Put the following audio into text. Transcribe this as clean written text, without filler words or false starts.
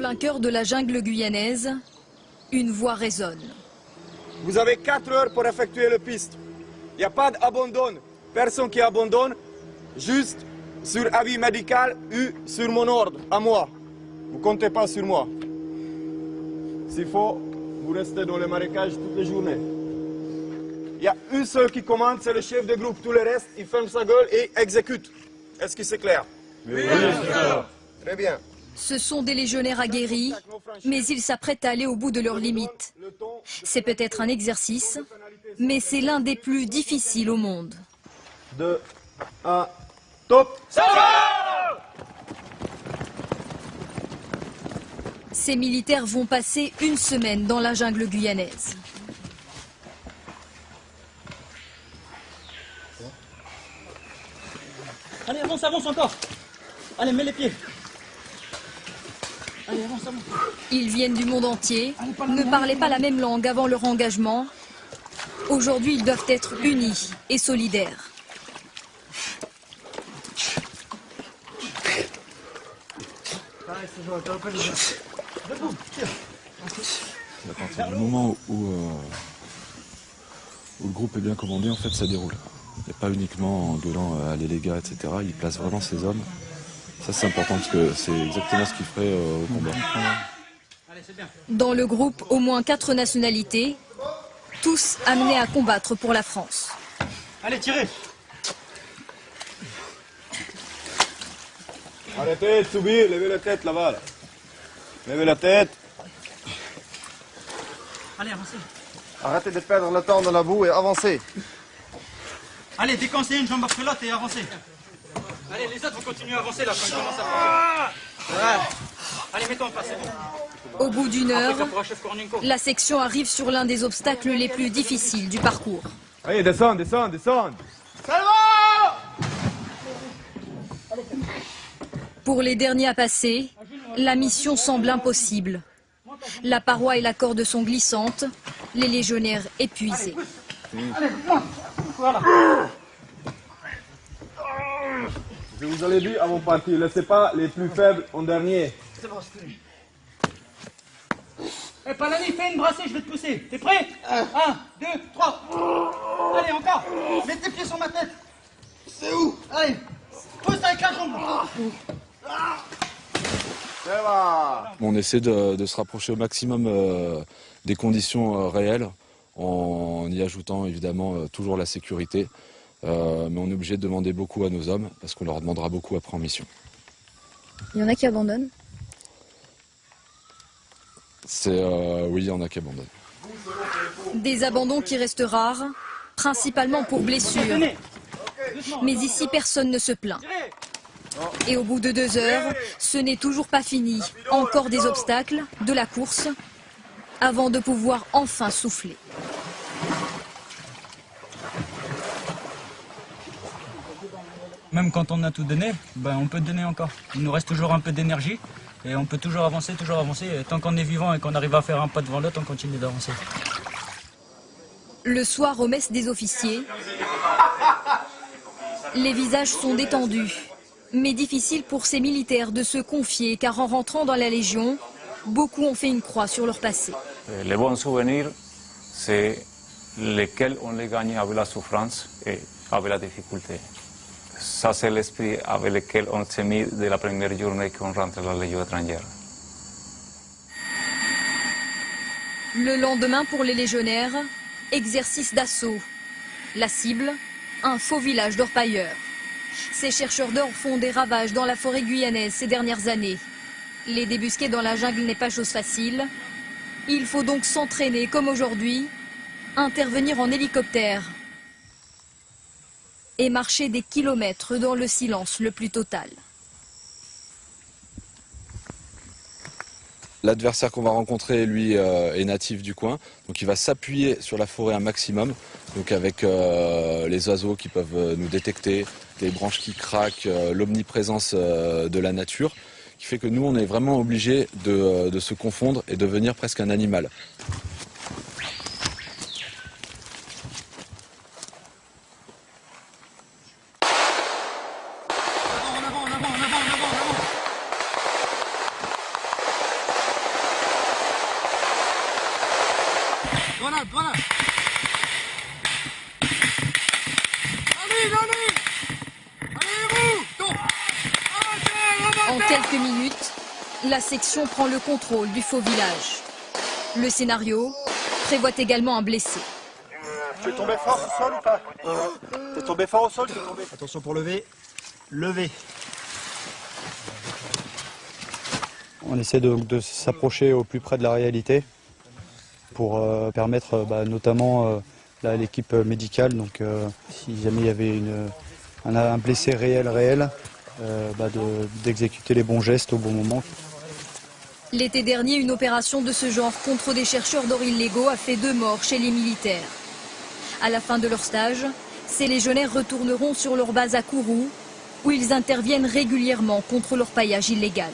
plein cœur de la jungle guyanaise, une voix résonne. Vous avez 4 heures pour effectuer la piste. Il n'y a pas d'abandon. Personne qui abandonne, juste sur avis médical ou sur mon ordre, à moi. Vous ne comptez pas sur moi. S'il faut, vous restez dans les marécages toutes les journées. Il y a un seul qui commande, c'est le chef de groupe. Tout le reste, il ferme sa gueule et exécute. Est-ce que c'est clair? Oui. Très bien. Ce sont des légionnaires aguerris, mais ils s'apprêtent à aller au bout de leurs limites. C'est peut-être un exercice, mais c'est l'un des plus difficiles au monde. 2, 1, top! Ces militaires vont passer une semaine dans la jungle guyanaise. Allez, avance, avance encore. Allez, mets les pieds. Allez, avance, avance. Ils viennent du monde entier, ne parlaient pas la même langue avant leur engagement. Aujourd'hui, ils doivent être unis et solidaires. À partir du moment où le groupe est bien commandé, en fait, ça déroule. Et pas uniquement en gueulant allez les gars, etc. Il place vraiment ses hommes. Ça, c'est important parce que c'est exactement ce qu'il ferait au combat. Dans le groupe, au moins 4 nationalités, tous amenés à combattre pour la France. Allez, tirez. Arrêtez de subir, levez la tête là-bas. Là. Levez la tête. Allez, avancez. Arrêtez de perdre le temps dans la boue et avancez. Allez, décancez une jambe après l'autre et avancez. Allez, les autres vont continuer à avancer là quand ils commencent à avancer. Allez, mets-toi en place, c'est bon. Au bout d'une heure, Après, ça pourra chef Kornienko. la section arrive sur l'un des obstacles les plus difficiles du parcours. Allez, descends, descends, descends. Pour les derniers à passer, la mission semble impossible. La paroi et la corde sont glissantes, les légionnaires épuisés. Voilà. Je vous avais dit avant de partir, laissez pas les plus faibles en dernier. C'est bon, c'est fini. Eh, Palani, fais une brassée, je vais te pousser. T'es prêt? 1, 2, 3. Allez, encore. Mets tes pieds sur ma tête. C'est où? Allez, pousse avec la jambe. On essaie de se rapprocher au maximum des conditions réelles, en y ajoutant évidemment toujours la sécurité. Mais on est obligé de demander beaucoup à nos hommes, parce qu'on leur demandera beaucoup après en mission. Il y en a qui abandonnent? Oui, il y en a qui abandonnent. Des abandons qui restent rares, principalement pour blessures. Mais ici, personne ne se plaint. Et au bout de 2 heures, ce n'est toujours pas fini. Encore des obstacles, de la course, avant de pouvoir enfin souffler. Même quand on a tout donné, ben on peut donner encore. Il nous reste toujours un peu d'énergie et on peut toujours avancer. Et tant qu'on est vivant et qu'on arrive à faire un pas devant l'autre, on continue d'avancer. Le soir, aux messes des officiers, les visages sont détendus. Mais difficile pour ces militaires de se confier, car en rentrant dans la Légion, beaucoup ont fait une croix sur leur passé. Les bons souvenirs, c'est lesquels on les gagne avec la souffrance et avec la difficulté. Ça, c'est l'esprit avec lequel on s'est mis de la première journée qu'on rentre à la Légion étrangère. Le lendemain, pour les légionnaires, exercice d'assaut. La cible, un faux village d'orpailleurs. Ces chercheurs d'or font des ravages dans la forêt guyanaise ces dernières années. Les débusquer dans la jungle n'est pas chose facile. Il faut donc s'entraîner comme aujourd'hui, intervenir en hélicoptère et marcher des kilomètres dans le silence le plus total. L'adversaire qu'on va rencontrer, lui, est natif du coin, donc il va s'appuyer sur la forêt un maximum, donc avec les oiseaux qui peuvent nous détecter, les branches qui craquent, l'omniprésence de la nature, qui fait que nous, on est vraiment obligés de se confondre et devenir presque un animal. En quelques minutes, la section prend le contrôle du faux village. Le scénario prévoit également un blessé. Tu es tombé fort au sol ou pas? Tu es tombé fort au sol? Attention pour lever. Lever. On essaie de s'approcher au plus près de la réalité pour permettre notamment à l'équipe médicale, donc si jamais il y avait un blessé réel, d'exécuter les bons gestes au bon moment. L'été dernier, une opération de ce genre contre des chercheurs d'or illégaux a fait 2 morts chez les militaires. À la fin de leur stage, ces légionnaires retourneront sur leur base à Kourou, où ils interviennent régulièrement contre l'orpaillage illégal.